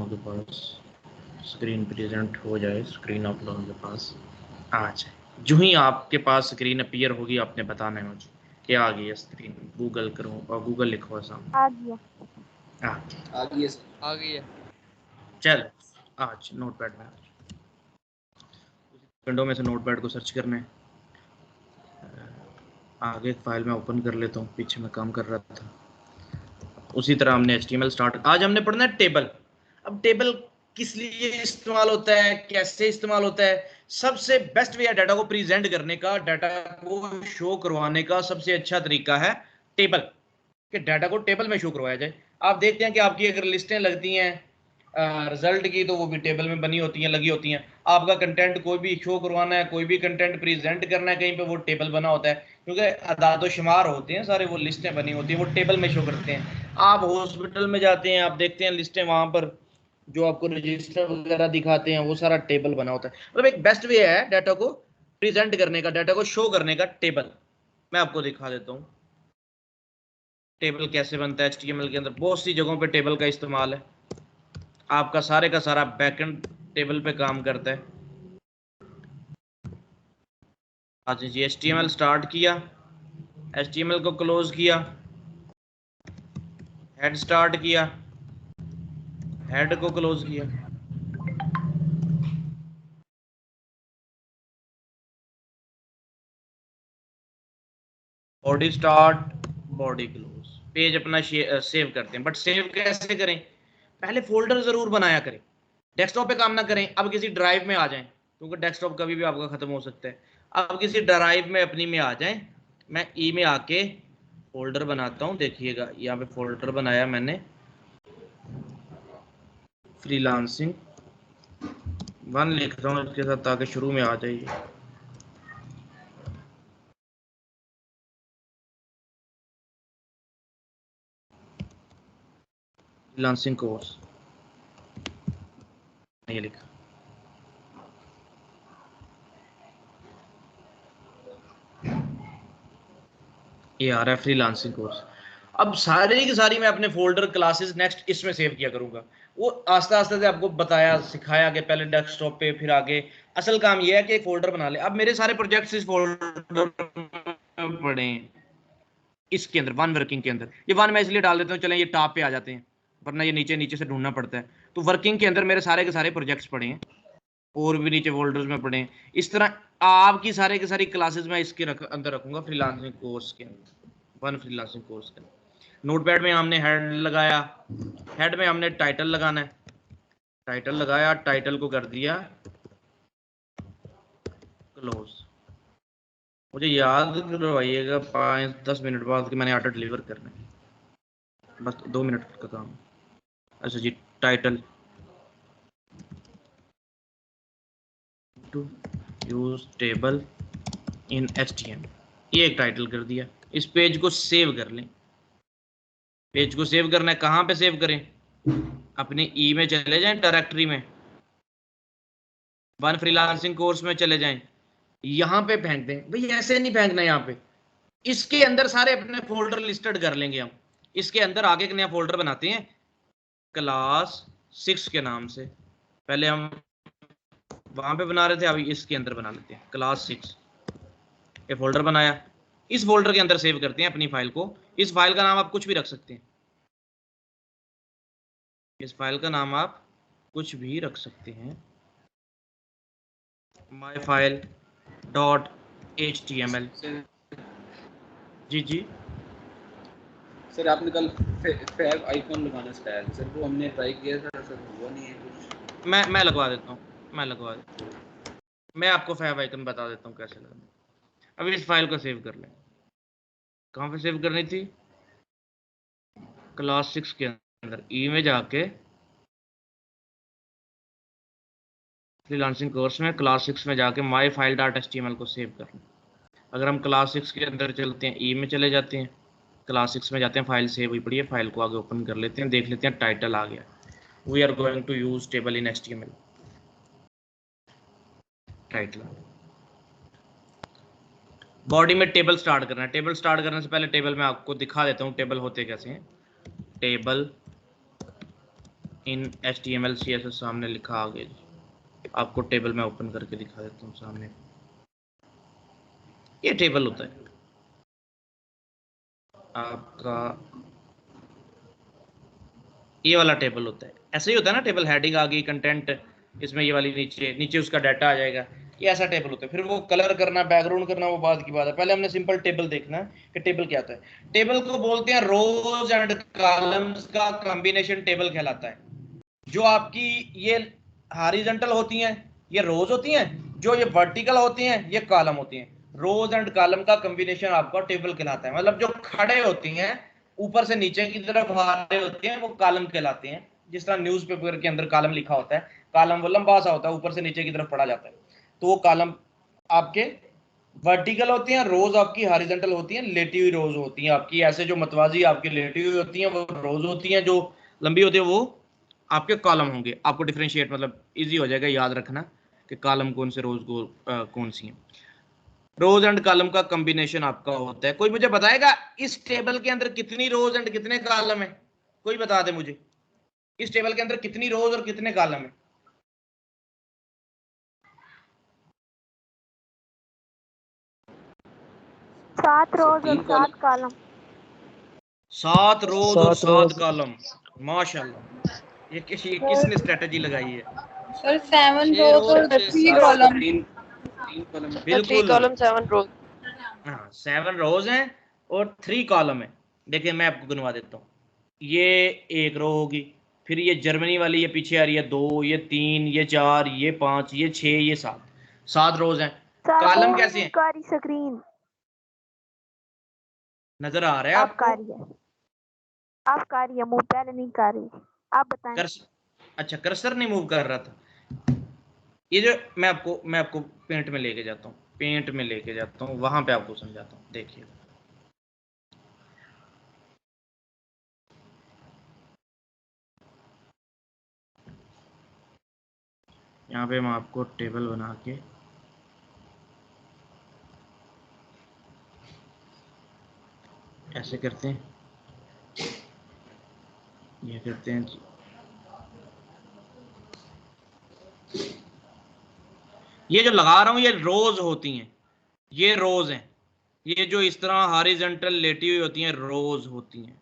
के पास screen present हो जाए, स्क्रीन आप लोगों के पास आ जाए। जो ही आपके पास स्क्रीन अपीयर होगी आपने बताना है मुझे कि आ गई है स्क्रीन। गूगल करूँ और गूगल लिखो सामने। आ गया। आ गई है सर, आ गई है। चल आज नोटपैड में विंडो में से नोटपैड को सर्च करना है। आगे एक फाइल में ओपन कर लेता हूँ, पीछे मैं काम कर रहा था। उसी तरह हमने HTML स्टार्ट, आज हमने पढ़ना है टेबल। अब टेबल किस लिए इस्तेमाल होता है, कैसे इस्तेमाल होता है? सबसे बेस्ट वे है डाटा को प्रेजेंट करने का, डाटा को शो करवाने का सबसे अच्छा तरीका है टेबल, कि डाटा को टेबल में शो करवाया जाए। आप देखते हैं कि आपकी अगर लिस्टें लगती हैं रिजल्ट की, तो वो भी टेबल में बनी होती हैं, लगी होती हैं। आपका कंटेंट कोई भी शो करवाना है, कोई भी कंटेंट प्रेजेंट करना है कहीं पे, वो टेबल बना होता है, क्योंकि अदाद शुमार होते हैं सारे, वो लिस्टें बनी होती हैं, वो टेबल में शो करते हैं। आप हॉस्पिटल में जाते हैं, आप देखते हैं लिस्टें, वहां पर जो आपको रजिस्टर वगैरह दिखाते हैं वो सारा टेबल बना होता है। मतलब एक बेस्ट वे है डाटा को प्रेजेंट करने का, डाटा को शो करने का, टेबल। मैं आपको दिखा देता हूँ टेबल कैसे बनता है। HTML के अंदर बहुत सी जगहों पे टेबल का इस्तेमाल है। आपका सारे का सारा बैकएंड टेबल पे काम करता है। अच्छा जी, HTML स्टार्ट किया, HTML को क्लोज किया, हेड स्टार्ट किया, हेड को क्लोज किया, body start, body close, page अपना सेव करते हैं। बट सेव कैसे करें? पहले फोल्डर जरूर बनाया करें, डेस्कटॉप पे काम ना करें। अब किसी ड्राइव में आ जाएं, क्योंकि डेस्कटॉप कभी भी आपका खत्म हो सकता है। अब किसी ड्राइव में अपनी में आ जाएं। मैं ई में आके फोल्डर बनाता हूँ, देखिएगा यहाँ पे फोल्डर बनाया मैंने, फ्रीलांसिंग 1 लिखता हूँ इसके साथ, ताकि शुरू में आ जाइए। फ्रीलांसिंग कोर्स ये लिखा, ये आ रहा है फ्रीलांसिंग कोर्स। अब सारी की सारी मैं अपने फोल्डर क्लासेस नेक्स्ट इसमें सेव किया करूंगा। वो आस्ते आस्ते से आपको बताया सिखाया कि पहले डेस्कटॉप पे, फिर आगे। असल काम ये है कि एक फोल्डर बना ले। अब मेरे सारे प्रोजेक्ट्स इस फोल्डर में पड़े हैं, इसके अंदर वन वर्किंग के अंदर। ये वन मैं इसलिए डाल देता हूँ, चलें ये टॉप पे आ जाते हैं, वरना ये नीचे नीचे से ढूंढना पड़ता है। तो वर्किंग के अंदर मेरे सारे के सारे प्रोजेक्ट्स पड़े हैं, और भी नीचे फोल्डर्स में पड़े हैं। इस तरह आपकी सारे की सारी क्लासेस मैं इसके अंदर रखूंगा, फ्रीलांसिंग कोर्स के अंदर, वन फ्रीलांसिंग कोर्स के अंदर। नोटपैड में हमने हेड लगाया, हेड में हमने टाइटल लगाना है, टाइटल लगाया, टाइटल को कर दिया क्लोज। मुझे याद करवाइएगा 5-10 मिनट बाद कि मैंने ऑर्डर डिलीवर करना है, बस 2 मिनट का काम। अच्छा जी, title to use table in HTML, ये एक टाइटल कर दिया। इस पेज को सेव कर लें। पेज को सेव करना है, कहाँ पे सेव करें? अपने ई में चले जाएं, डायरेक्टरी में, वन फ्रीलांसिंग कोर्स में चले जाएं, यहाँ पे फेंक दें। भाई ऐसे नहीं फेंकना, यहाँ पे इसके अंदर सारे अपने फोल्डर लिस्टेड कर लेंगे हम। इसके अंदर आगे एक नया फोल्डर बनाते हैं क्लास 6 के नाम से। पहले हम वहां पे बना रहे थे, अभी इसके अंदर बना लेते हैं क्लास 6। ये फोल्डर बनाया, इस फोल्डर के अंदर सेव करते हैं अपनी फाइल को। इस फाइल का नाम आप कुछ भी रख सकते हैं, इस फाइल का नाम आप कुछ भी रख सकते हैं, माई फाइल डॉट HTML। जी जी सर आपने कल फैब आइकॉन लगाना सिखाया था सर, वो हमने ट्राई किया था सर, हुआ नहीं है कुछ। मैं लगवा देता हूँ, मैं लगवा देता हूँ। मैं आपको फैब आइकन बता देता हूँ कैसे लगाना। अब इस फाइल को सेव कर लें। कहाँ पे सेव करनी थी? क्लास 6 के अंदर ई में जाके फ्रीलांसिंग कोर्स में क्लास 6 में जाके माई फाइल डॉट HTML को सेव करना। अगर हम क्लास 6 के अंदर चलते हैं, ई में चले जाते हैं, क्लास 6 में जाते हैं, फाइल सेव हुई पड़ी है, फाइल को आगे ओपन कर लेते हैं, देख लेते हैं टाइटल आ गया, we are going to use table in HTML। Title, body में टेबल स्टार्ट करना है। टेबल स्टार्ट करने से पहले टेबल में आपको दिखा देता हूँ टेबल होते कैसे हैं। टेबल इन HTML CSS सामने लिखा आ गया जी। आपको टेबल में ओपन करके दिखा देता हूँ सामने। ये टेबल होता है आपका, ये वाला टेबल होता है। ऐसे ही होता है ना टेबल, हेडिंग आ गई, कंटेंट इसमें ये वाली, नीचे नीचे उसका डाटा आ जाएगा, ये ऐसा टेबल होता है। फिर वो कलर करना, बैकग्राउंड करना, वो बाद की बात है। पहले हमने सिंपल टेबल देखना है कि टेबल क्या होता है। टेबल को बोलते हैं रोज एंड कॉलम्स का कॉम्बिनेशन टेबल कहलाता है। जो आपकी ये हॉरिजॉन्टल होती हैं ये रोज होती हैं, जो ये वर्टिकल होती हैं ये कॉलम होती हैं। रोज एंड कॉलम का कॉम्बिनेशन आपका टेबल कहलाता है। मतलब जो खड़े होती हैं ऊपर से नीचे की तरफ आ रहे होते हैं वो कॉलम कहलाते हैं। जिस तरह न्यूज़पेपर के अंदर कॉलम लिखा होता है, कॉलम वो लंबा सा होता है, ऊपर से नीचे की तरफ पढ़ा जाता है, तो वो कॉलम आपके वर्टिकल होती हैं। रोज आपकी हॉरिजॉन्टल होती हैं, लेटी हुई रोज होती हैं आपकी। ऐसे जो मतवाजी आपकी लेटी हुई होती हैं वो रोज होती हैं, जो लंबी होती है वो आपके कॉलम होंगे। आपको डिफरेंशिएट मतलब इजी हो जाएगा याद रखना कि कॉलम कौन से, रोज कौन सी हैं। रोज एंड कॉलम का कॉम्बिनेशन आपका होता है। कोई मुझे बताएगा इस टेबल के अंदर कितनी रोज एंड कितने कॉलम है? कोई बता दे मुझे, इस टेबल के अंदर कितनी रोज और कितने कॉलम है? 7 रोज और 7 कॉलम। 7 रोज और 7 कॉलम। माशाल्लाह, ये किसने स्ट्रेटजी लगाई है? सर 7 रोज और 3 कॉलम। 3 कॉलम, बिल्कुल 3 कॉलम 7 रोज। हाँ, 7 रोज हैं और 3 कॉलम है। देखिए मैं आपको गिनवा देता हूँ। ये एक रो होगी, फिर ये जर्मनी वाली ये पीछे आ रही है 2, ये 3, ये 4, ये 5, ये 6, ये 7। 7 रोज हैं। कॉलम कैसे हैं? कारी स्क्रीन नजर आ रहा है आप आपको? कारी है, आप कारी है, मुंह पहले नहीं कारी। आप बताएं। अच्छा, कर्सर नहीं मूव कर रहा था। ये जो मैं आपको पेंट में लेके जाता हूँ, पेंट में लेके जाता हूँ, वहां पे आपको समझाता हूँ। देखिए यहाँ पे हम आपको टेबल बना के ऐसे करते हैं, ये करते हैं जी। ये जो लगा रहा हूँ ये रोज होती हैं, ये रोज हैं। ये जो इस तरह हॉरिजॉन्टल लेटी हुई होती हैं रोज होती हैं,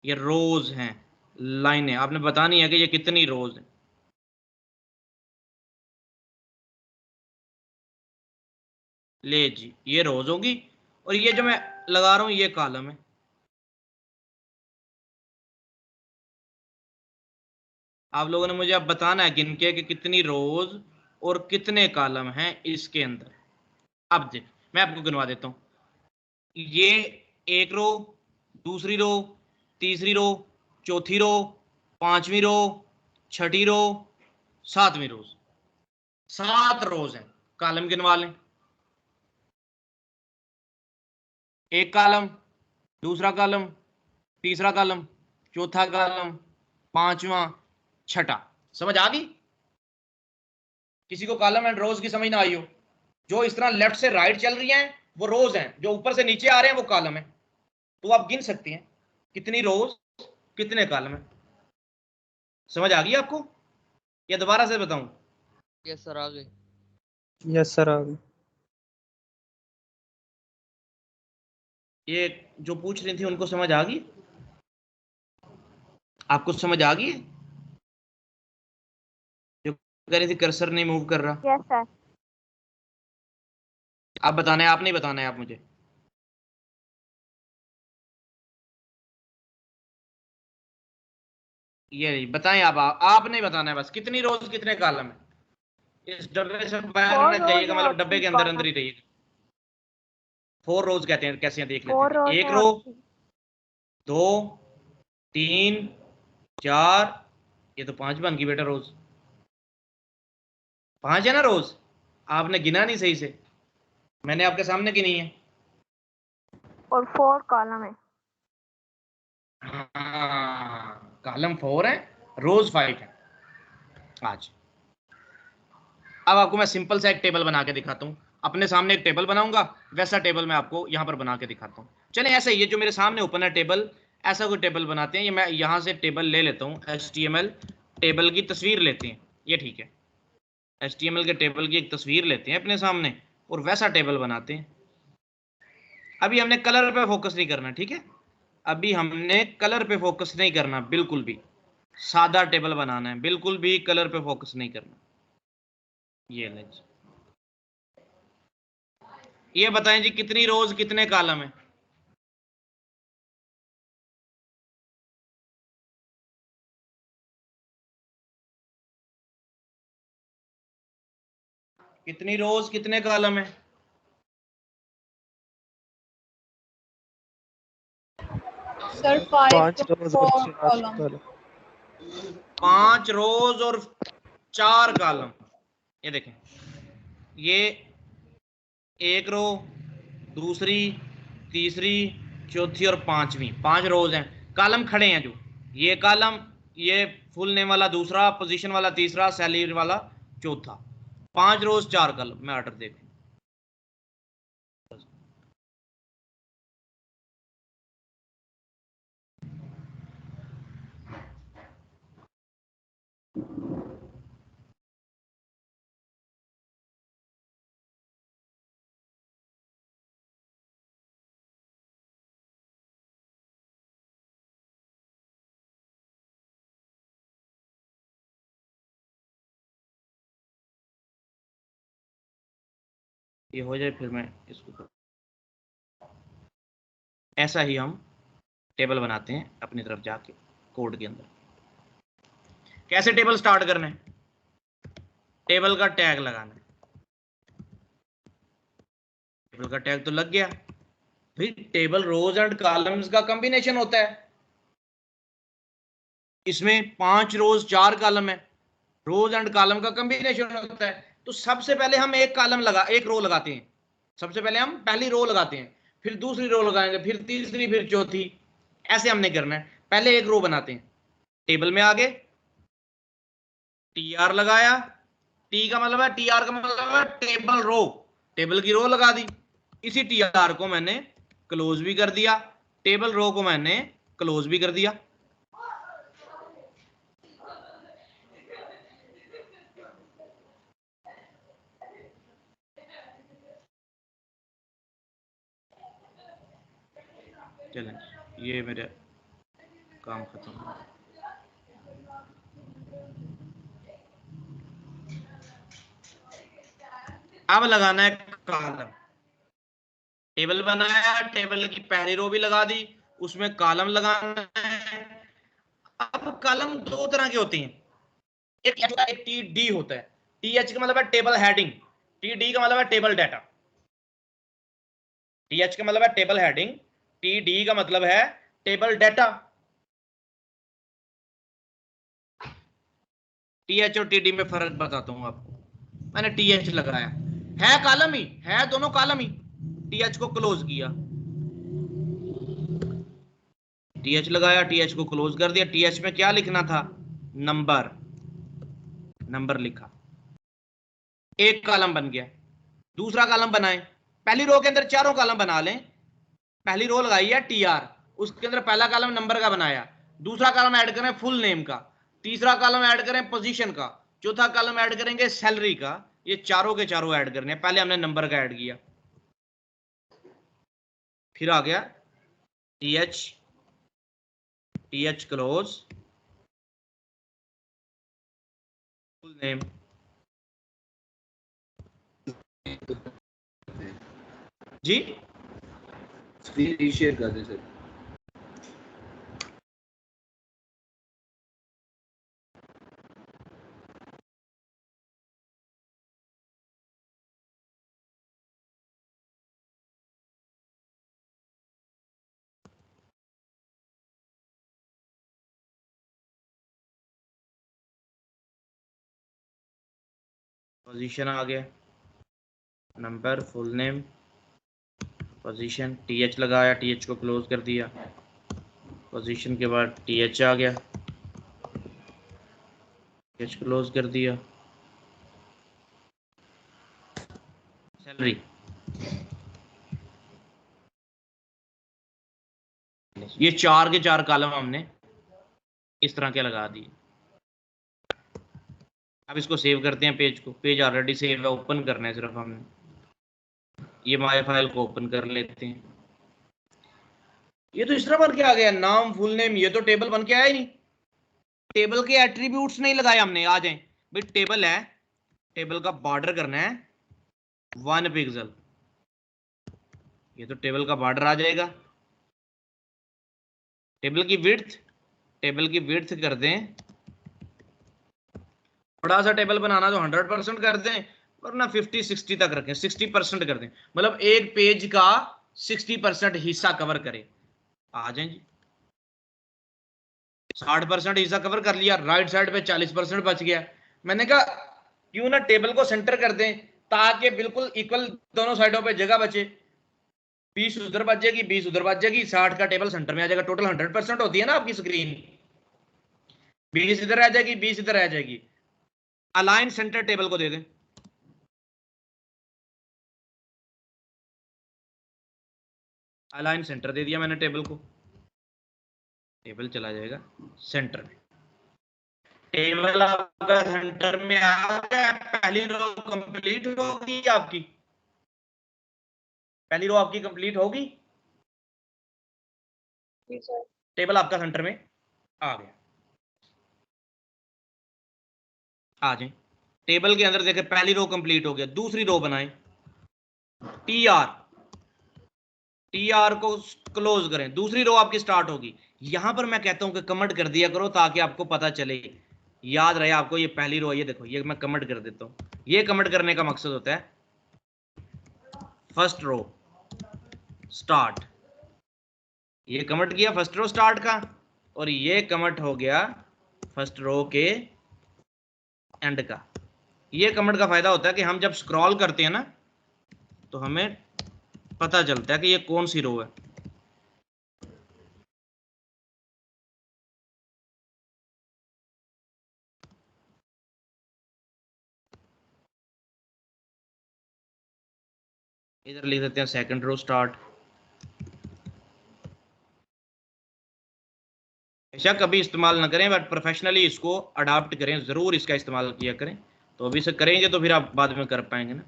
ये रोज हैं, लाइनें। आपने बतानी है कि ये कितनी रोज है। ले जी, ये रोज होगी और ये जो मैं लगा रहा हूँ ये कॉलम है। आप लोगों ने मुझे अब बताना है गिन के कि कितनी रोज और कितने कॉलम हैं इसके अंदर। अब देख मैं आपको गिनवा देता हूँ। ये एक रो, दूसरी रो, तीसरी रो, चौथी रो, पांचवी रो, छठी रो, सातवीं रोज। 7 रोज हैं। कॉलम गिनवा लें। एक कॉलम, दूसरा कॉलम, तीसरा कॉलम, चौथा कॉलम, पांचवा, छठा। समझ आ गई? किसी को कॉलम एंड रोज की समझ ना आई हो? जो इस तरह लेफ्ट से राइट चल रही हैं वो रोज हैं, जो ऊपर से नीचे आ रहे हैं वो कॉलम है। तो आप गिन सकती हैं कितनी रोज कितने कॉलम है। समझ आ गई आपको या दोबारा से बताऊं? यस सर आ गए। यस सर आ गई। ये जो पूछ रही थी उनको समझ आ गई? आपको समझ आ गई? जो कह रही थी कर्सर नहीं मूव कर रहा। Yes sir. आप बताना है, आप नहीं बताना है आप मुझे। ये बताएं आप नहीं बताना है बस। कितनी रोज कितने कॉलम है? इस डब्बे से बाहर 4 न रोज जाइएगा, है मतलब और डब्बे 3 के अंदर कॉलम। अंदर ही रहिएगा। 4 रोज कहते हैं, कैसे हैं देख लेते 4 हैं। रोज एक है रो, और 3। 2, 3, 4, ये तो 5 बन गई बेटा रोज। 5 है ना रोज? आपने गिना नहीं सही से, मैंने आपके सामने गिनी है। और 4 कॉलम है। हाँ, कॉलम 4 है, रोज 5 है। आज अब आपको मैं सिंपल सा एक टेबल बना के दिखाता हूँ। अपने सामने एक टेबल बनाऊंगा, वैसा टेबल मैं आपको यहाँ पर बना के दिखाता हूँ। चले ऐसे, ये जो मेरे सामने ओपन है टेबल, ऐसा कोई टेबल बनाते हैं। ये मैं यहाँ से टेबल ले लेता हूँ, HTML टेबल की तस्वीर लेते हैं, ये ठीक है। HTML के टेबल की एक तस्वीर लेते हैं अपने सामने और वैसा टेबल बनाते हैं। अभी हमने कलर पे फोकस नहीं करना, ठीक है। अभी हमने कलर पे फोकस नहीं करना, बिल्कुल भी सादा टेबल बनाना है, बिल्कुल भी कलर पे फोकस नहीं करना। ये ले जी। ये बताएं जी कितनी रोज कितने कॉलम है? कितनी रोज कितने कॉलम है? सर 5 5 रोज और 4 कॉलम। कॉलम। 5 रोज और 4 कॉलम। ये देखें, ये एक रो, दूसरी, तीसरी, चौथी और पांचवी, 5 रोज हैं। कॉलम खड़े हैं जो, ये कॉलम, ये फुल नेम वाला दूसरा, पोजीशन वाला तीसरा, सैलरी वाला चौथा। 5 रोज 4 कॉलम। मैं ऑर्डर देख, ये हो जाए फिर मैं इसको, ऐसा ही हम टेबल बनाते हैं अपनी तरफ जाके कोड के अंदर। कैसे टेबल स्टार्ट करना है? टेबल का टैग लगाना है। टेबल का टैग तो लग गया। फिर टेबल रोज एंड कॉलम्स का कॉम्बिनेशन होता है। इसमें 5 रोज 4 कॉलम है, रोज एंड कॉलम का कॉम्बिनेशन होता है। तो सबसे पहले हम एक रो लगाते हैं। सबसे पहले हम पहली रो लगाते हैं, फिर दूसरी रो लगाएंगे, फिर तीसरी, फिर चौथी। ऐसे हमने करना है। पहले एक रो बनाते हैं, टेबल में आगे TR लगाया। टी का मतलब है, TR का मतलब है टेबल रो, टेबल की रो लगा दी। इसी TR को मैंने क्लोज भी कर दिया, टेबल रो को मैंने क्लोज भी कर दिया। चलें, ये मेरा काम खत्म हो। अब लगाना है कॉलम। टेबल बनाया, टेबल की पहली रो भी लगा दी, उसमें कॉलम लगाना है। अब कॉलम 2 तरह के होते हैं, एक होता है, एक TD होता है। TH का मतलब है टेबल हेडिंग, TD का मतलब है टेबल डाटा। TH का मतलब है टेबल हेडिंग, TD का मतलब है टेबल डाटा। TH और TD में फर्क बताता हूं आपको। मैंने TH लगाया, है कॉलम ही है, दोनों कॉलम ही। TH को क्लोज किया, TH लगाया, TH को क्लोज कर दिया। TH में क्या लिखना था? नंबर, नंबर लिखा, एक कॉलम बन गया। दूसरा कॉलम बनाएं, पहली रो के अंदर चारों कॉलम बना लें। पहली रो लगाई है TR, उसके अंदर पहला कॉलम नंबर का बनाया, दूसरा कॉलम ऐड करें फुल नेम का, तीसरा कॉलम ऐड करें पोजीशन का, चौथा कॉलम ऐड करेंगे सैलरी का। ये चारों के चारों ऐड करने, पहले हमने नंबर का ऐड किया। फिर आ गया TH क्लोज, फुल नेम। जी स्क्रीन रीशेयर कर दें सर। पोजीशन आ गया, number, full name, position. TH लगाया, TH को क्लोज कर दिया, पोजीशन के बाद TH आ गया, TH क्लोज कर दिया, सैलरी, ये 4 के 4 कॉलम हमने इस तरह के लगा दिए। अब इसको सेव करते हैं पेज को। पेज ऑलरेडी सेव है, ओपन करना है सिर्फ हमने। ये माई फाइल को ओपन कर लेते हैं। ये तो इस तरह बन के आ गया, नाम फुल नेम, ये तो टेबल बन के आया ही नहीं। टेबल के एट्रीब्यूट्स नहीं लगाए हमने। आ जाए भाई, टेबल है, टेबल का बॉर्डर करना है 1 पिक्सल। ये तो टेबल का बॉर्डर आ जाएगा। टेबल की विड्थ कर दें, बड़ा सा टेबल बनाना तो 100% कर दें, वरना 50-60 तक रखें, 60% कर दें, मतलब एक पेज का 60% हिस्सा कवर करे। आ जाए जी, 60% हिस्सा कवर कर लिया, राइट साइड पे 40% बच गया। मैंने कहा क्यों ना टेबल को सेंटर कर दें, ताकि बिल्कुल इक्वल दोनों साइडों पे जगह बचे। 20 उधर बच जाएगी, 20 उधर बच जाएगी, 60 का टेबल सेंटर में आ जाएगा। टोटल 100% होती है ना आपकी स्क्रीन, 20 इधर आ जाएगी, 20 इधर आ जाएगी। अलाइन सेंटर टेबल को दे दें। अलाइन सेंटर दे दिया मैंने टेबल को, टेबल चला जाएगा सेंटर में। टेबल आपका सेंटर में आ गया। पहली रो कंप्लीट होगी आपकी, पहली रो आपकी कंप्लीट होगी। टेबल आपका सेंटर में आ गया। आ जाए टेबल के अंदर, देखें पहली रो कंप्लीट हो गया। दूसरी रो बनाएं, टीआर को क्लोज करें, दूसरी रो आपकी स्टार्ट होगी। यहां पर मैं कहता हूं कि कमेंट कर दिया करो, ताकि आपको पता चले, याद रहे आपको, ये पहली रो है। ये देखो, ये मैं कमेंट कर देता हूं। ये कमेंट करने का मकसद होता है फर्स्ट रो स्टार्ट, ये कमेंट किया फर्स्ट रो स्टार्ट का, और ये कमेंट हो गया फर्स्ट रो के एंड का। ये कमेंट का फायदा होता है कि हम जब स्क्रॉल करते हैं ना, तो हमें पता चलता है कि ये कौन सी रो है। इधर लिख देते हैं सेकंड रो स्टार्ट। ऐसा कभी इस्तेमाल ना करें, बट प्रोफेशनली इसको अडॉप्ट करें, जरूर इसका इस्तेमाल किया करें। तो अभी से करेंगे तो फिर आप बाद में कर पाएंगे ना।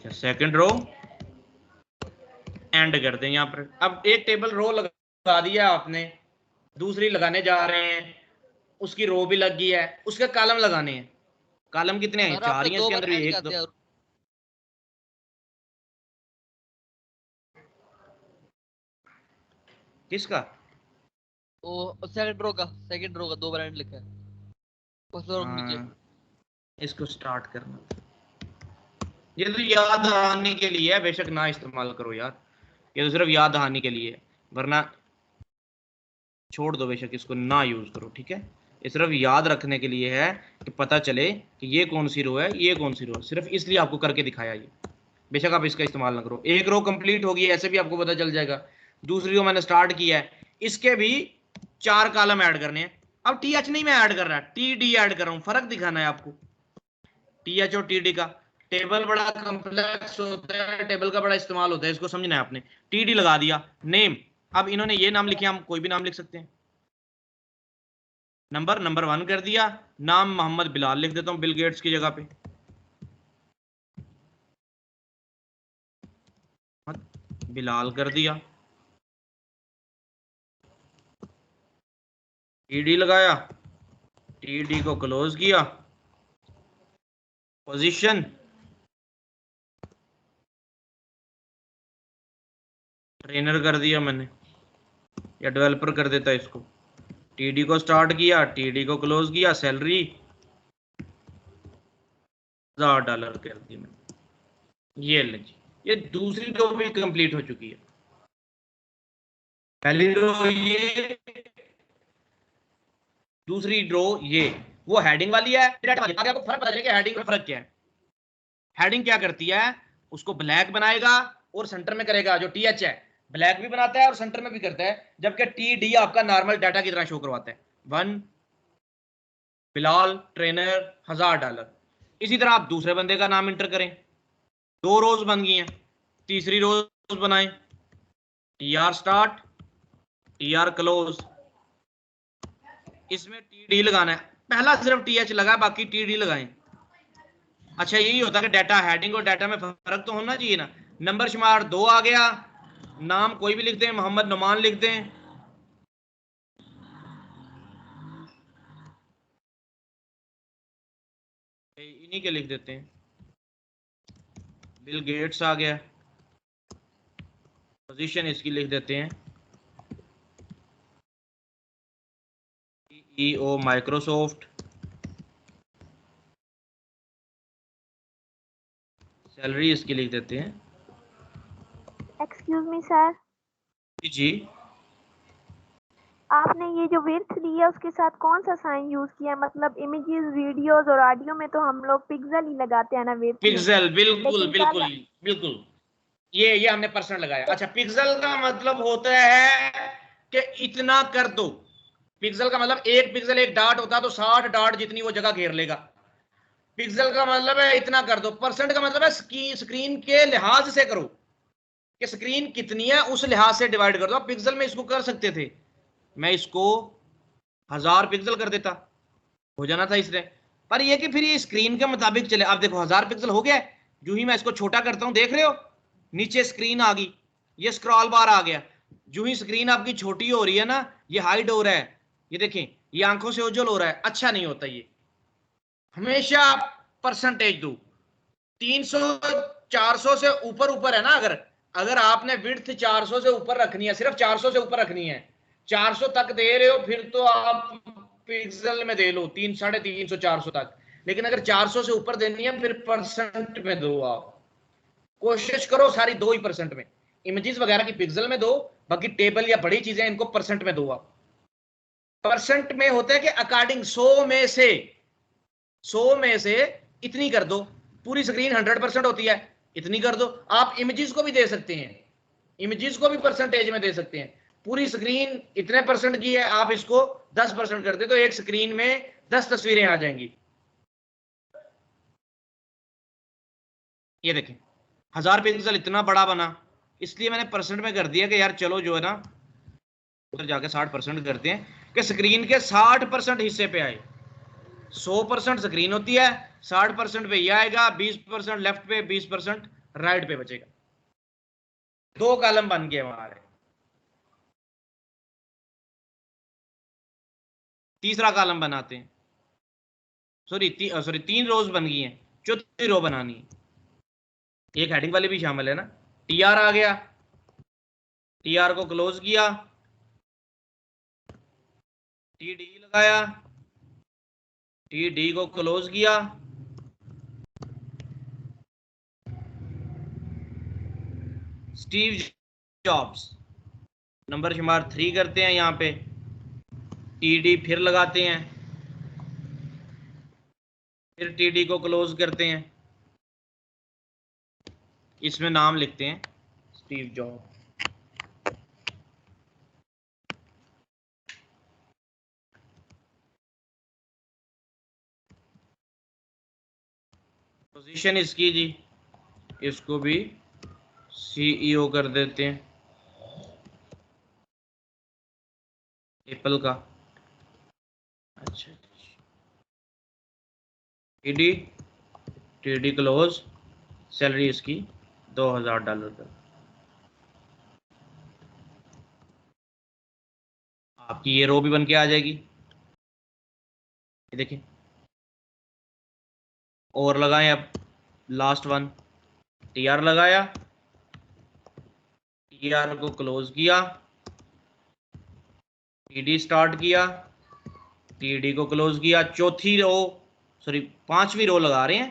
सेकंड रो एंड कर दें यहाँ पर। अब एक टेबल रो लगा दिया आपने, दूसरी लगाने जा रहे हैं, उसकी रो भी लग गई है, उसके कॉलम लगाने हैं। कॉलम कितने हैं? 4 ही हैं इसके अंदर। एक दो, किसका? वो सेकंड रो का 2 ब्रांड लिखा है उस रो के नीचे। इसको स्टार्ट करना, ये तो याद दहानी के लिए है, बेशक ना इस्तेमाल करो यार, ये तो सिर्फ याद दहानी के लिए है, वरना छोड़ दो, बेशक इसको ना यूज करो, ठीक है। ये सिर्फ याद रखने के लिए है कि पता चले कि ये कौन सी रो है, ये कौन सी रो है, सिर्फ इसलिए आपको करके दिखाया ये। बेशक आप इसका इस्तेमाल ना करो। एक रो कंप्लीट होगी, ऐसे भी आपको पता चल जाएगा। दूसरी रो मैंने स्टार्ट किया है, इसके भी 4 कॉलम ऐड करने हैं। अब टीएच नहीं मैं ऐड कर रहा, टीडी ऐड कर रहा हूं, फर्क दिखाना है आपको। टीएच और टीडी का, टेबल बड़ा कॉम्प्लेक्स होता है, टेबल का बड़ा इस्तेमाल होता है, इसको समझना है आपने। टीडी लगा दिया, नेम, अब इन्होंने ये नाम लिखे, हम कोई भी नाम लिख सकते हैं। नंबर 1 कर दिया, नाम मोहम्मद बिलाल लिख देता हूं, बिल गेट्स की जगह पे। बिलाल कर दिया, टीडी लगाया, टीडी को क्लोज किया, पोजीशन ट्रेनर कर दिया मैंने, या डेवलपर कर देता इसको। टीडी को स्टार्ट किया, टीडी को क्लोज किया, सैलरी $1000 कर दी मैंने। ये ले जी, ये दूसरी रो भी कंप्लीट हो चुकी है। पहली रो ये, दूसरी रो ये, वो हेडिंग वाली है। आपको फर्क पता चलेगा हेडिंग में फर्क क्या है। हेडिंग क्या करती है, उसको ब्लैक बनाएगा और सेंटर में करेगा जो टीएच है, ब्लैक भी बनाता है और सेंटर में भी करता है, जबकि टी डी आपका नॉर्मल डाटा की तरह शो करवाता है। 1 बिलाल ट्रेनर $1000। इसी तरह आप दूसरे बंदे का नाम इंटर करें, 2 रोज बन गई हैं, तीसरी रोज बनाएं, T R start T R close, इसमें टी डी लगाना है, पहला सिर्फ टी एच लगा, बाकी टी डी लगाएं। अच्छा यही होता है कि डाटा हेडिंग और डाटा में फर्क तो होना चाहिए ना। नंबर शुमार 2 आ गया, नाम कोई भी लिख दें, मोहम्मद नुमान लिख दें, इन्हीं के लिख देते हैं। बिल गेट्स आ गया, पोजीशन इसकी लिख देते हैं सीईओ माइक्रोसॉफ्ट, सैलरी इसकी लिख देते हैं। एक्सक्यूज मी सर, जी आपने ये जो विड्थ दी है उसके साथ कौन सा साइन यूज किया है? मतलब इमेजेस, वीडियोस और ऑडियो में तो हम लोग पिक्सल ही लगाते हैं ना विड्थ में। पिक्सल, बिल्कुल लेकिन बिल्कुल सर बिल्कुल, ये हमने परसेंट लगाया। अच्छा पिक्सल का मतलब होता है कि इतना कर दो, पिक्सल का मतलब एक पिक्सल एक डॉट होता तो 60 डॉट जितनी वो जगह घेर लेगा। पिक्सल का मतलब है इतना कर दो, परसेंट का मतलब है स्क्रीन के लिहाज से करो कि स्क्रीन कितनी है उस लिहाज से डिवाइड कर दो। आप पिक्सल में इसको कर सकते थे, मैं इसको 1000 पिक्सल कर देता, हो जाना था इसने, पर ये कि फिर ये स्क्रीन के मुताबिक चले। आप देखो 1000 पिक्सल हो गया, जो ही मैं इसको छोटा करता हूं देख रहे हो नीचे स्क्रीन आ गई, ये स्क्रॉल बार आ गया, जो ही स्क्रीन आपकी छोटी हो रही है ना ये हाइड हो रहा है, ये देखें ये आंखों से उज्जवल हो रहा है, अच्छा नहीं होता। ये हमेशा परसेंटेज दो, 300 400 से ऊपर ऊपर है ना, अगर अगर आपने विड्थ 400 से ऊपर रखनी है, सिर्फ 400 से ऊपर रखनी है, 400 तक दे रहे हो फिर तो आप पिक्सल में दे लो 3 350 400 तक, लेकिन अगर 400 से ऊपर देनी है फिर परसेंट में दो। आप कोशिश करो सारी 2% में, इमेजेस वगैरह की पिक्सल में दो, बाकी टेबल या बड़ी चीजें इनको परसेंट में दो। आप परसेंट में होता है कि अकॉर्डिंग 100 में से इतनी कर दो, पूरी स्क्रीन 100% होती है, इतनी कर दो। आप इमेजेस को भी दे सकते हैं, इमेजेस को भी परसेंटेज में दे सकते हैं, पूरी स्क्रीन इतने परसेंट की है, आप इसको 10% कर दे तो एक स्क्रीन में 10 तस्वीरें आ जाएंगी। ये देखें 1000 पिक्सल इतना बड़ा बना, इसलिए मैंने परसेंट में कर दिया कि यार चलो जो है ना उधर जाके 60% करते हैं कि स्क्रीन के 60% हिस्से पे आए। 100% स्क्रीन होती है, 60% पे ये आएगा, 20% लेफ्ट पे, 20% राइट पे बचेगा। 2 कॉलम बन गए हमारे। तीसरा कॉलम बनाते हैं, सॉरी 3 रोज बन गई हैं, चौथी रो बनानी है, एक हेडिंग वाली भी शामिल है ना। टीआर आ गया, टीआर को क्लोज किया, टी डी लगाया, टी डी को क्लोज किया, स्टीव जॉब्स नंबर शुमार 3 करते हैं, यहाँ पे टी डी फिर लगाते हैं, फिर टी डी को क्लोज करते हैं, इसमें नाम लिखते हैं स्टीव जॉब्स। पोजीशन इसकी जी, इसको भी सीईओ कर देते हैं एप्पल का। अच्छा टीडी, टीडी क्लोज, सैलरी इसकी $2000 का। आपकी ये रो भी बन के आ जाएगी, ये देखिए। और लगाएं अब लास्ट वन, टीआर लगाया, टीआर को क्लोज किया, टीडी स्टार्ट किया, टीडी को क्लोज किया, चौथी रो सॉरी 5वीं रो लगा रहे हैं,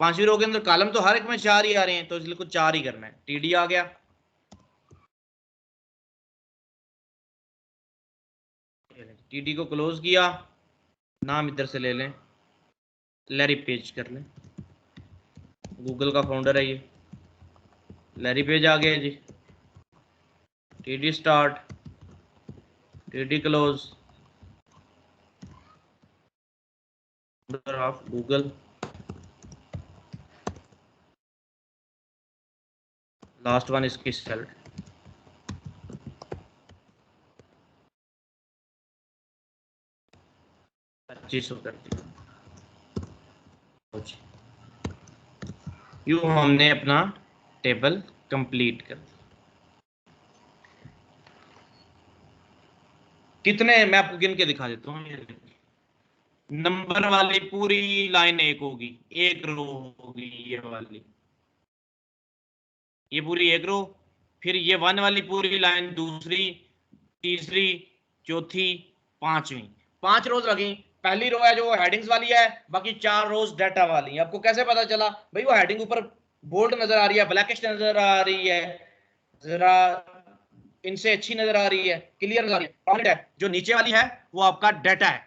5वीं रो के अंदर कॉलम तो हर एक में 4 ही आ रहे हैं, तो इसलिए कुछ 4 ही करना है। टीडी आ गया, टीडी को क्लोज किया, नाम इधर से ले लें, लैरी पेज कर लें, गूगल का फाउंडर है ये, लैरी पेज आ गया जी। TD start, TD close, of Google, last one इसकी सेल 2500 कर दिया। यूं हमने अपना टेबल कंप्लीट कर दिया। कितने मैं आपको गिन के दिखा देता हूँ। नंबर वाली पूरी लाइन एक होगी, एक रो होगी ये वाली, ये पूरी एक रो, फिर ये 1 वाली पूरी लाइन दूसरी, तीसरी, चौथी, पांचवी, 5 रोज लगी। पहली रो है जो वो हेडिंग्स वाली है, बाकी 4 रोज डाटा वाली है। आपको कैसे पता चला भाई? वो हेडिंग ऊपर बोल्ड नजर आ रही है, ब्लैकिश नजर आ रही है, जरा इनसे अच्छी नजर आ रही है, क्लियर नजर आ रही है, प्रोमिनेंट है। जो नीचे वाली है वो आपका डाटा है,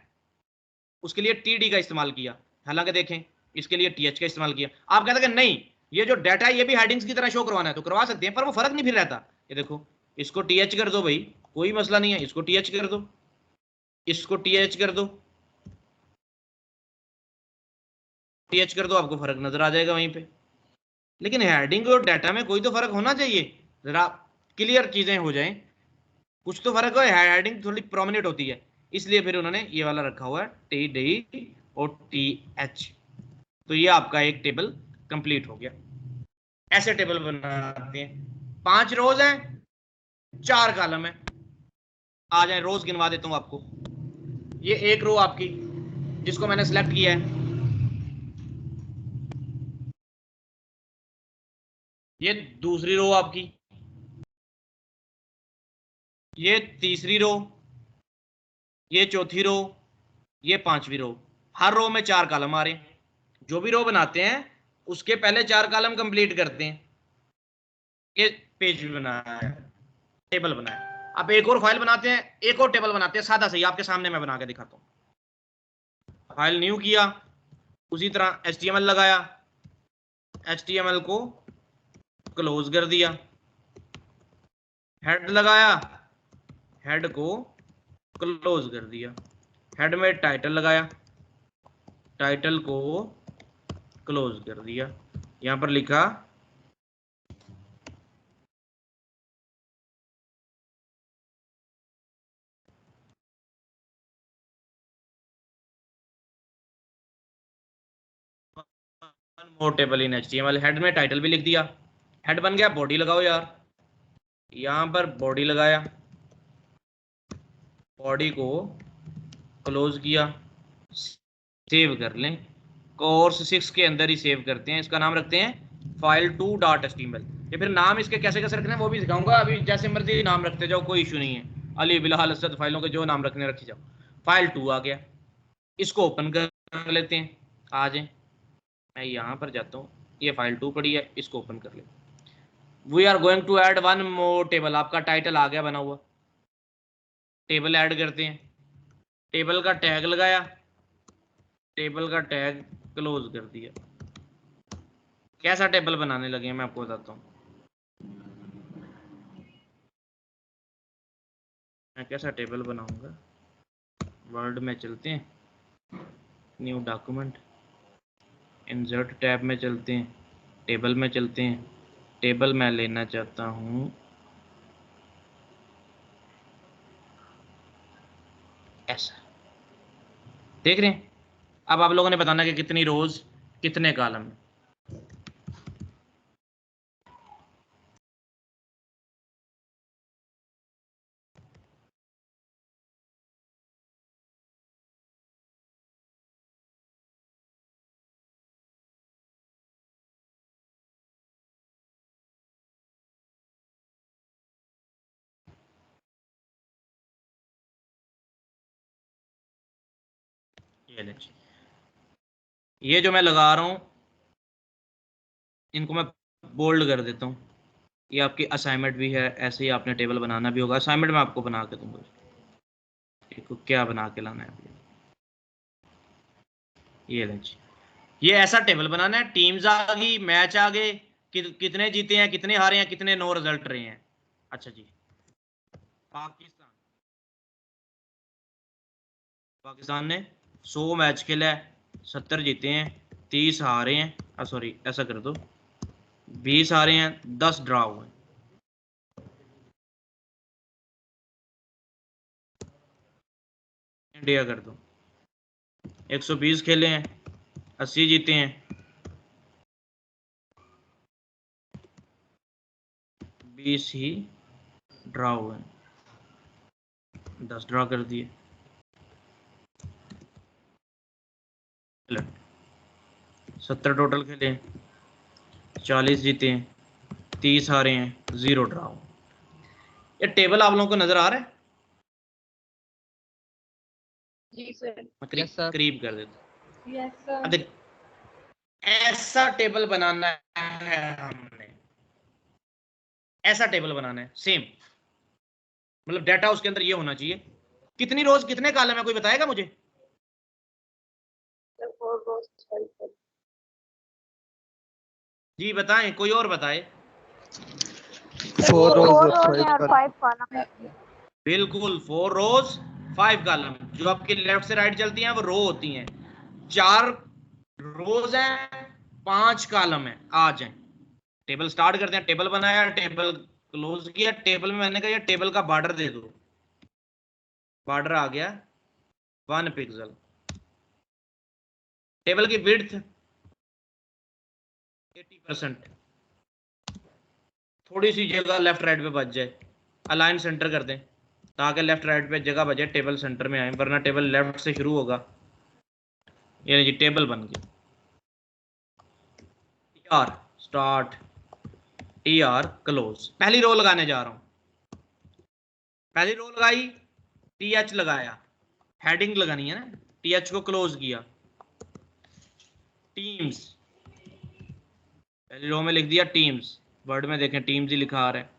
उसके लिए TD का इस्तेमाल किया। हालांकि देखें इसके लिए TH का इस्तेमाल किया। आप कहते हैं कि नहीं ये जो डाटा है ये भी हेडिंग्स की तरह शो करवाना है, तो करवा सकते हैं, पर वो फर्क नहीं फिर रहता। ये देखो इसको TH कर दो भाई, कोई मसला नहीं है, इसको TH कर दो, इसको TH कर दो, TH कर दो, आपको फर्क नजर आ जाएगा वहीं पे। लेकिन हेडिंग और डाटा में कोई तो फर्क होना चाहिए, जरा क्लियर चीजें हो जाएं, कुछ तो फर्क है। हेडिंग थोड़ी प्रोमिनेंट होती है, इसलिए फिर उन्होंने ये वाला रखा हुआ है TD और TH। तो ये आपका एक टेबल कंप्लीट हो गया। ऐसे टेबल बनाते हैं, 5 रोज हैं, 4 कॉलम है। आ जाए रोज गिनवा देता हूं आपको। ये एक रो आपकी जिसको मैंने सिलेक्ट किया है, ये दूसरी रो आपकी, ये तीसरी रो, ये चौथी रो, ये पांचवी रो। हर रो में 4 कॉलम आ रहे हैं। जो भी रो बनाते हैं उसके पहले 4 कॉलम कंप्लीट करते हैं। ये पेज भी बनाया है, टेबल बनाया। अब एक और फाइल बनाते हैं, एक और टेबल बनाते हैं, सादा सही, आपके सामने मैं बना के दिखाता हूं। फाइल न्यू किया, उसी तरह HTML लगाया, HTML को क्लोज कर दिया, हेड लगाया, हेड को क्लोज कर दिया, हेड में टाइटल लगाया, टाइटल को क्लोज कर दिया, यहां पर लिखा मोर टेबल इन HTML। हेड में टाइटल भी लिख दिया, हेड बन गया। बॉडी लगाओ यार, यहां पर बॉडी लगाया, बॉडी को क्लोज किया, सेव कर लें। कोर्स 6 के अंदर ही सेव करते हैं, इसका नाम रखते हैं file2.html। ये फिर नाम इसके कैसे कैसे रखने हैं वो भी दिखाऊंगा, अभी जैसे मर्जी नाम रखते जाओ, कोई इशू नहीं है। अली बिलाल असद फाइलों के जो नाम रखने रखी जाओ। फाइल 2 आ गया, इसको ओपन कर लेते हैं। आ जाए, मैं यहाँ पर जाता हूँ, ये फाइल 2 पड़ी है, इसको ओपन कर लेते हैं। We are going to add 1 more table. आपका टाइटल आ गया बना हुआ, टेबल ऐड करते हैं। टेबल का टैग लगाया, टेबल का टैग क्लोज कर दिया। कैसा टेबल बनाने लगे हैं मैं आपको बताता हूँ। मैं कैसा टेबल बनाऊंगा, वर्ड में चलते हैं, न्यू डॉक्यूमेंट, इंसर्ट टैब में चलते हैं, टेबल में चलते हैं। टेबल मैं लेना चाहता हूँ ऐसा, देख रहे हैं। अब आप लोगों ने बताना कि कितनी रोज कितने कॉलम। ये जो मैं लगा रहा हूँ इनको मैं बोल्ड कर देता हूँ। ये आपकी असाइनमेंट भी है, ऐसे ही आपने टेबल बनाना भी होगा। असाइनमेंट में आपको बना के दूंगा, इसको क्या बना के लाना है। ये लें जी, ये ऐसा टेबल बनाना है। टीम्स आ गई, मैच आ गए, कितने जीते हैं, कितने हारे हैं, कितने नो रिजल्ट रहे हैं। अच्छा जी, पाकिस्तान पाकिस्तान ने 100 मैच खेला है, 70 जीते हैं, 30 हारे हैं, सॉरी ऐसा कर दो, 20 हारे हैं, 10 ड्रा हुए हैं। इंडिया कर दो, 120 खेले हैं, 80 जीते हैं, 20 ही ड्रा हुए हैं, 10 ड्रा कर दिए। 70 टोटल खेले हैं, 40 जीते हैं, 30 हारे हैं, 0 ड्रा हुए। ये टेबल आप लोगों को नजर आ रहा है? जी सर। मैं Yes, sir. करीब कर देता। Yes sir. अब देख, ऐसा टेबल बनाना है हमने, ऐसा टेबल बनाना है सेम, मतलब डाटा उसके अंदर ये होना चाहिए। कितनी रोज कितने कॉलम है, कोई बताएगा मुझे? जी बताएं, कोई और बताए। 4 rows फोर और रोज हैं 5 और columns। 5 कॉलम है। बिल्कुल, 4 रोज 5 कॉलम। जो आपकी लेफ्ट से राइट चलती हैं वो रो होती हैं। 4 रोज हैं, 5 कॉलम है। आ जाए टेबल स्टार्ट करते हैं। टेबल बनाया, टेबल क्लोज किया। टेबल में मैंने कहा ये टेबल का बॉर्डर दे दो। बॉर्डर आ गया 1 पिक्सल। टेबल की विड्थ 80%। थोड़ी सी जगह लेफ्ट राइट पे बच जाए, अलाइन सेंटर कर दें ताकि लेफ्ट राइट पे जगह बचे, टेबल सेंटर में आए, वरना टेबल लेफ्ट से शुरू होगा। ये जी टेबल बन गई। TR start, TR close. पहली रो लगाने जा रहा हूं। पहली रो लगाई, टीएच लगाया, हेडिंग लगानी है ना, टीएच को क्लोज किया। टीम्स, पहली रो में लिख दिया टीम्स, वर्ड में देखें टीम्स ही लिखा आ रहा है।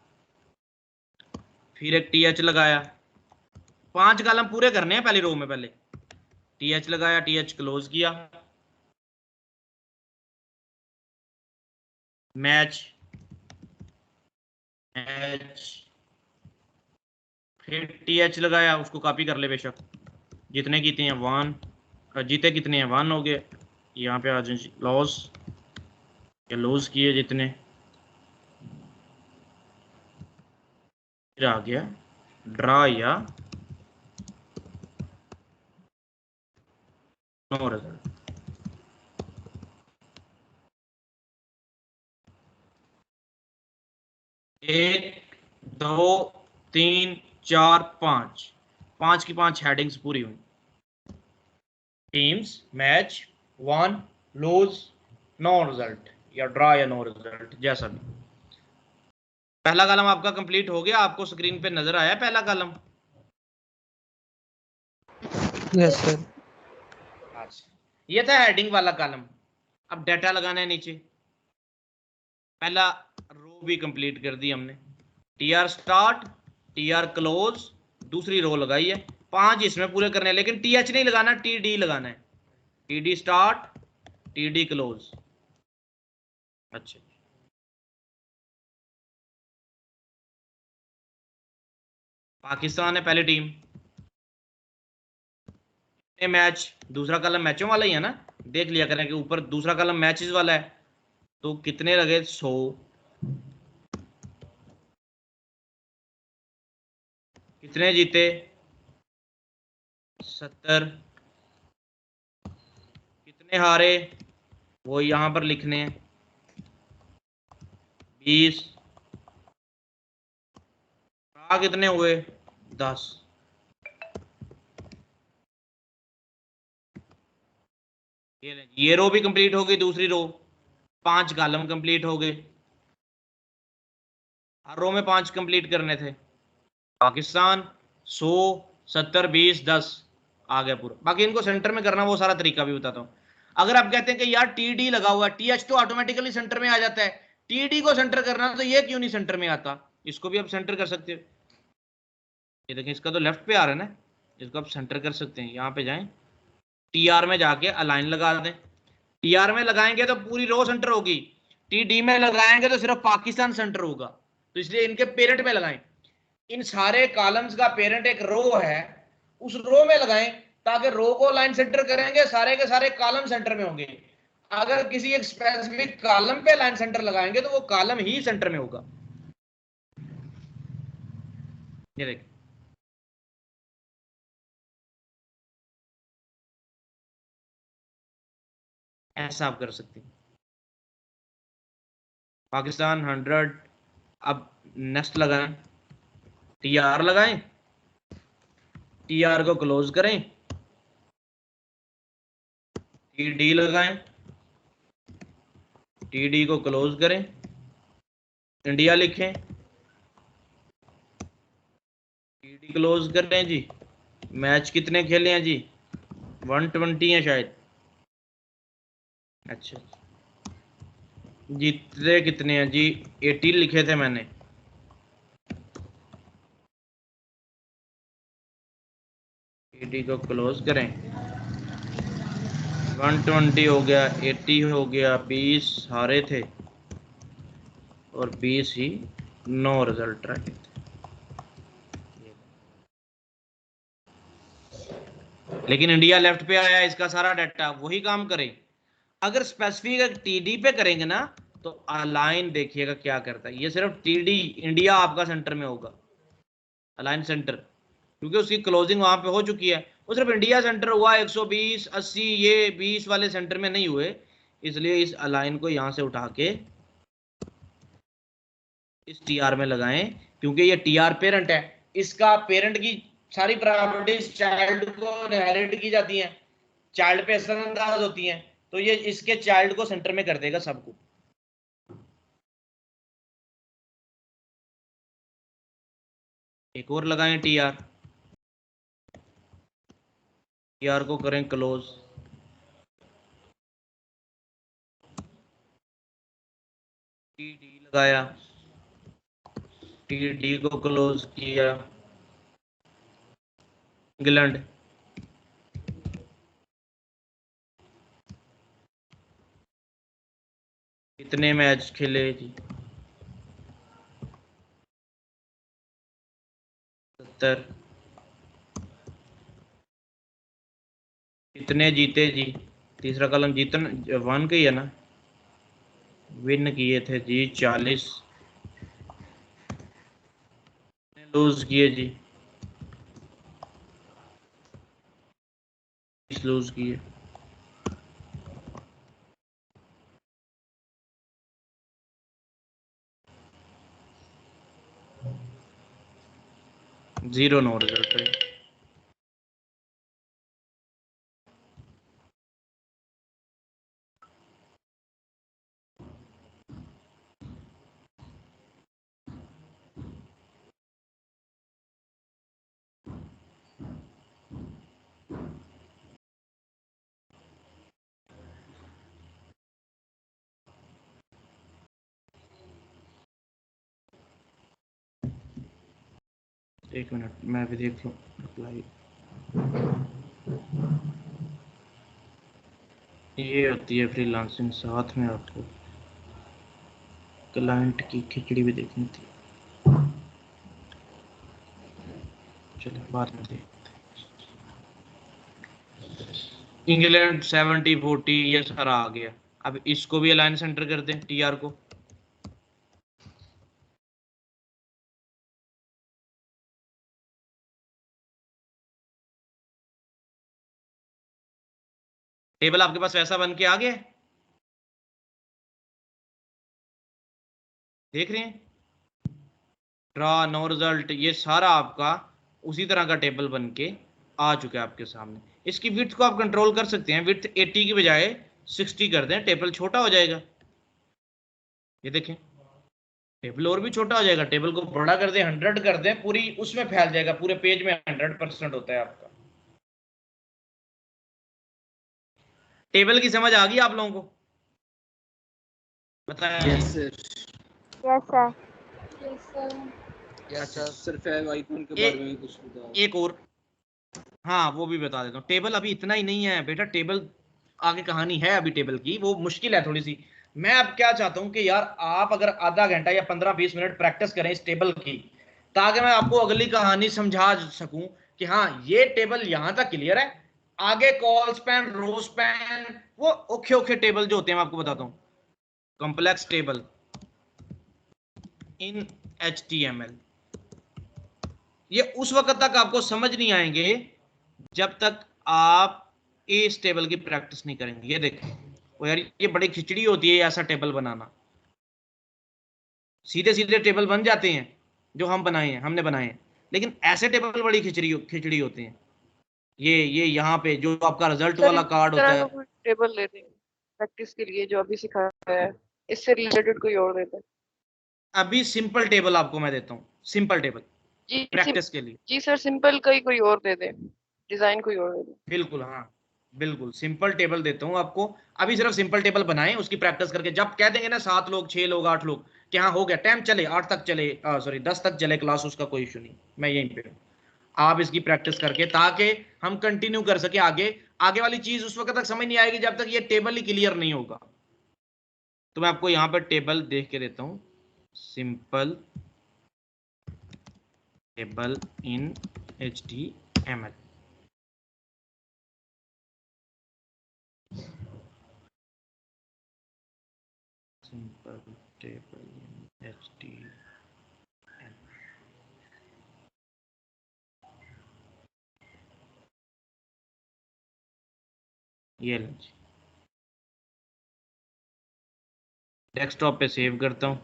फिर एक टीएच लगाया, 5 कॉलम पूरे करने हैं पहली रो में। पहले टीएच लगाया, टीएच क्लोज किया। मैच मैच, फिर टीएच लगाया, उसको कॉपी कर ले बेशक। जितने जीते हैं 1, जीते कितने हैं 1 हो गए। यहाँ पे आ जाए लॉस या लूज किए जितने, फिर आ गया ड्रा या नो रिजल्ट। एक, 2, 3, 4, 5, 5 की 5 हेडिंग्स पूरी हुई। Teams, match, 1, lose, no result या ड्रा या नो रिजल्ट, जैसा भी। पहला कॉलम आपका कंप्लीट हो गया। आपको स्क्रीन पे नजर आया पहला कॉलम? Yes sir. अच्छा, ये था हेडिंग वाला कॉलम। अब डाटा लगाना है नीचे। पहला रो भी कंप्लीट कर दी हमने। टीआर स्टार्ट, टीआर क्लोज, दूसरी रो लगाई है। 5 इसमें पूरे करने हैं, लेकिन टीएच नहीं लगाना, टीडी लगाना है। TD start, TD close. अच्छा, पाकिस्तान है पहली टीम। मैच, दूसरा कॉलम मैचों वाला ही है ना, देख लिया करें कि ऊपर दूसरा कॉलम मैचेस वाला है। तो कितने लगे 100, कितने जीते 70, कितने हारे वो यहां पर लिखने हैं 20, कितने हुए 10। ये रो भी कंप्लीट हो गई, दूसरी रो। 5 कॉलम कंप्लीट हो गए। हर रो में 5 कंप्लीट करने थे। पाकिस्तान 100, 70, 20, 10 आ गया पूरा। बाकी इनको सेंटर में करना वो सारा तरीका भी बताता हूँ। अगर आप कहते हैं कि यार टीडी लगा हुआ है, टीएच तो ऑटोमेटिकली सेंटर में आ जाता है, टीडी को सेंटर करना तो ये क्यों नहीं सेंटर में आता? इसको भी आप सेंटर कर सकते हो। ये देखें, इसका तो लेफ्ट पे आ रहा है ना, इसको आप सेंटर कर सकते हैं। यहाँ पे जाएं, टीआर में जाके अलाइन लगा दें। टीआर में लगाएंगे तो पूरी रो सेंटर होगी, टीडी में लगाएंगे तो सिर्फ पाकिस्तान सेंटर होगा। तो इसलिए इनके पेरेंट में लगाएं। इन सारे कॉलम्स का पेरेंट एक रो है, उस रो में लगाएं ताकि रो को लाइन सेंटर करेंगे, सारे के सारे कॉलम सेंटर में होंगे। अगर किसी एक स्पेसिफिक कॉलम पे लाइन सेंटर लगाएंगे तो वो कॉलम ही सेंटर में होगा। ये देख, ऐसा आप कर सकते हैं। पाकिस्तान 100, अब नेक्स्ट लगाएं, TR लगाएं, TR को क्लोज करें, TD लगाएं, TD को क्लोज करें, इंडिया लिखें, TD क्लोज करें जी। मैच कितने खेले हैं जी? 120 है शायद। अच्छा, जीतते कितने हैं जी? 80 लिखे थे मैंने। TD को क्लोज करें, 120 हो गया, 80 हो गया, 20 हारे थे और 20 ही नो रिजल्ट रहे थे। लेकिन इंडिया लेफ्ट पे आया, इसका सारा डाटा वही काम करे। अगर स्पेसिफिक TD पे करेंगे ना तो अलाइन देखिएगा क्या करता है। ये सिर्फ TD इंडिया आपका सेंटर में होगा, अलाइन सेंटर, क्योंकि उसकी क्लोजिंग वहां पे हो चुकी है। वो सिर्फ इंडिया सेंटर हुआ, 120 80 ये 20 वाले सेंटर में नहीं हुए, इसलिए इस अलाइन को यहां से उठा के इस TR में लगाएं, क्योंकि ये TR पेरेंट है। इसका पेरेंट की सारी प्रॉपर्टीज चाइल्ड को इनहेरिट की जाती हैं, चाइल्ड पे असरअंदाज होती हैं, तो ये इसके चाइल्ड को सेंटर में कर देगा सबको। एक और लगाएं TR को करें क्लोज, TD लगाया, TD को क्लोज किया, इंग्लैंड, कितने मैच खेले जी? 70, कितने जीते जी? तीसरा कॉलम जीतन 1 के ही है ना, विन किए थे जी 40, लूज किए जी, लूज किए। जीरो नो रिजल्ट है। एक मिनट मैं भी देख लूं रिप्लाई। ये होती है फ्रीलांसिंग, साथ में आपको क्लाइंट की खिचड़ी भी देखनी थी। चलो बाद में देखते हैं। इंग्लैंड 70 40 ये सारा आ गया। अब इसको भी अलाइन सेंटर कर दें, TR को। टेबल आपके पास वैसा बन के आ गया, देख रहे हैं? ड्रा, नो रिजल्ट, ये सारा आपका उसी तरह का टेबल बन के आ चुका है आपके सामने। इसकी विड्थ को आप कंट्रोल कर सकते हैं, विड्थ 80 की बजाय 60 कर दें, टेबल छोटा हो जाएगा। ये देखें, टेबल और भी छोटा हो जाएगा। टेबल को बड़ा कर दें, 100 कर दें, पूरी उसमें फैल जाएगा, पूरे पेज में 100% होता है आपका। टेबल की समझ आ गई आप लोगों को? बताएं। Yes sir. Yes sir. Yes sir. Sir favicon के बारे में कुछ बताओ। एक और, हाँ वो भी बता देता हूँ। टेबल अभी इतना ही नहीं है बेटा, टेबल आगे कहानी है अभी टेबल की, वो मुश्किल है थोड़ी सी। मैं अब क्या चाहता हूँ कि यार आप अगर आधा घंटा या 15-20 मिनट प्रैक्टिस करें इस टेबल की, ताकि मैं आपको अगली कहानी समझा सकूं कि हाँ ये टेबल यहां तक क्लियर है, आगे कॉल स्पैन, रो स्पैन, वो ओखे ओखे टेबल जो होते हैं मैं आपको बताता हूं, कॉम्प्लेक्स टेबल इन HTML, ये उस वक्त तक आपको समझ नहीं आएंगे जब तक आप इस टेबल की प्रैक्टिस नहीं करेंगे। ये देखो वो यार, ये बड़ी खिचड़ी होती है ऐसा टेबल बनाना। सीधे सीधे टेबल बन जाते हैं जो हम बनाए हैं, हमने बनाए हैं, लेकिन ऐसे टेबल बड़ी खिचड़ी होते हैं। ये यहाँ पे जो आपका रिजल्ट वाला कार्ड होता है, कोई टेबल ले दें प्रैक्टिस के लिए जो अभी सिखाया है, इससे रिलेटेड कोई और देता है। अभी सिंपल टेबल आपको मैं देता हूँ, सिंपल टेबल जी प्रैक्टिस के लिए। जी सर, सिंपल का ही कोई और दे दे, डिजाइन कोई और दे दे। बिल्कुल, हाँ बिल्कुल सिंपल टेबल देता हूँ आपको। अभी सिर्फ सिंपल टेबल बनाएं, उसकी प्रैक्टिस करके जब कह देंगे ना 7 लोग 6 लोग 8 लोग कि हाँ हो गया, टाइम चले 8 तक चले, सॉरी 10 तक चले क्लास, उसका कोई इशू नहीं, मैं यहीं पे हूँ। आप इसकी प्रैक्टिस करके ताकि हम कंटिन्यू कर सके आगे। आगे वाली चीज उस वक्त तक समझ नहीं आएगी जब तक ये टेबल ही क्लियर नहीं होगा। तो मैं आपको यहाँ पर टेबल देख के देता हूँ, simple table in HTML। Simple table in HTML, ये लो जी, डेस्कटॉप पे सेव करता हूँ।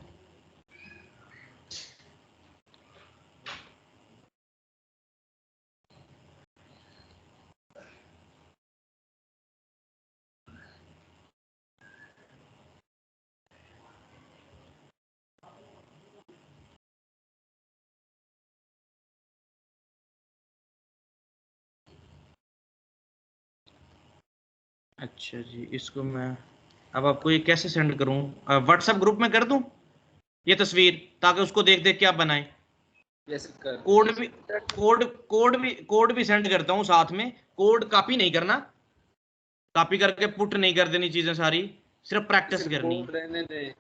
अच्छा जी, इसको मैं अब आपको ये कैसे सेंड करूं? व्हाट्सएप ग्रुप में कर दूं ये तस्वीर, ताकि उसको देख देख के आप बनाएं। यस कर। कोड भी सेंड करता हूं साथ में। कोड कॉपी नहीं करना, कॉपी करके पुट नहीं कर देनी चीजें सारी, सिर्फ प्रैक्टिस करनी है। कोड रहने दे।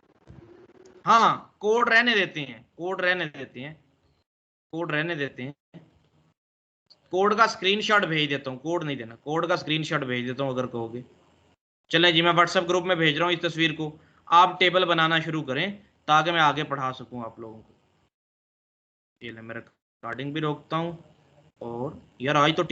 हाँ कोड रहने देते हैं, कोड रहने देते हैं, कोड रहने देते हैं। कोड का स्क्रीनशॉट भेज देता हूँ, कोड नहीं देना, कोड का स्क्रीनशॉट भेज देता हूँ अगर कहोगे। चलें जी, मैं व्हाट्सएप ग्रुप में भेज रहा हूँ इस तस्वीर को। आप टेबल बनाना शुरू करें ताकि मैं आगे पढ़ा सकूँ आप लोगों को। ये ले, मैं रिकॉर्डिंग भी रोकता हूँ। और यार आज तो